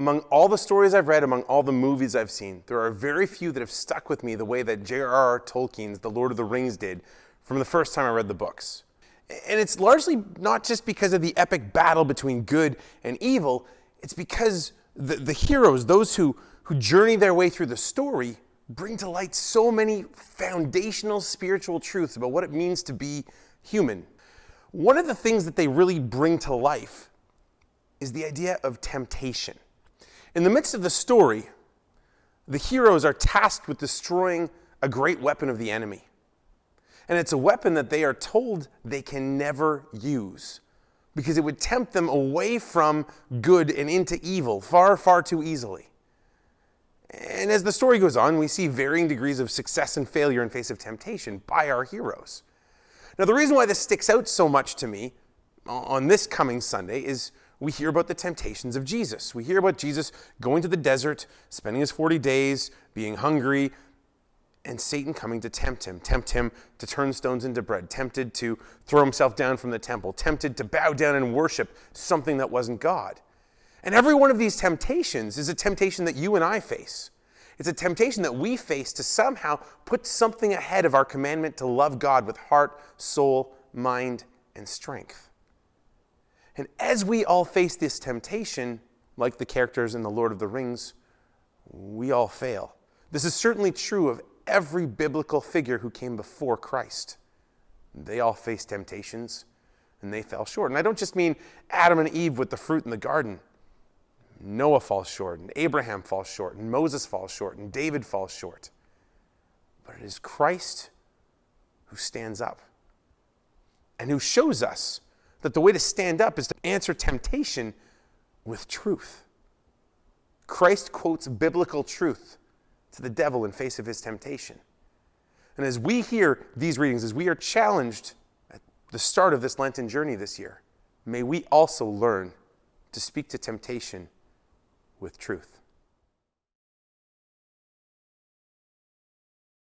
Among all the stories I've read, among all the movies I've seen, there are very few that have stuck with me the way that J.R.R. Tolkien's The Lord of the Rings did from the first time I read the books. And it's largely not just because of the epic battle between good and evil, it's because the heroes, those who journey their way through the story, bring to light so many foundational spiritual truths about what it means to be human. One of the things that they really bring to life is the idea of temptation. In the midst of the story, the heroes are tasked with destroying a great weapon of the enemy. And it's a weapon that they are told they can never use because it would tempt them away from good and into evil far, far too easily. And as the story goes on, we see varying degrees of success and failure in face of temptation by our heroes. Now, the reason why this sticks out so much to me on this coming Sunday is we hear about the temptations of Jesus. We hear about Jesus going to the desert, spending his 40 days, being hungry, and Satan coming to tempt him to turn stones into bread, tempted to throw himself down from the temple, tempted to bow down and worship something that wasn't God. And every one of these temptations is a temptation that you and I face. It's a temptation that we face to somehow put something ahead of our commandment to love God with heart, soul, mind, and strength. And as we all face this temptation, like the characters in The Lord of the Rings, we all fail. This is certainly true of every biblical figure who came before Christ. They all faced temptations, and they fell short. And I don't just mean Adam and Eve with the fruit in the garden. Noah falls short, and Abraham falls short, and Moses falls short, and David falls short. But it is Christ who stands up and who shows us that the way to stand up is to answer temptation with truth. Christ quotes biblical truth to the devil in face of his temptation. And as we hear these readings, as we are challenged at the start of this Lenten journey this year, may we also learn to speak to temptation with truth.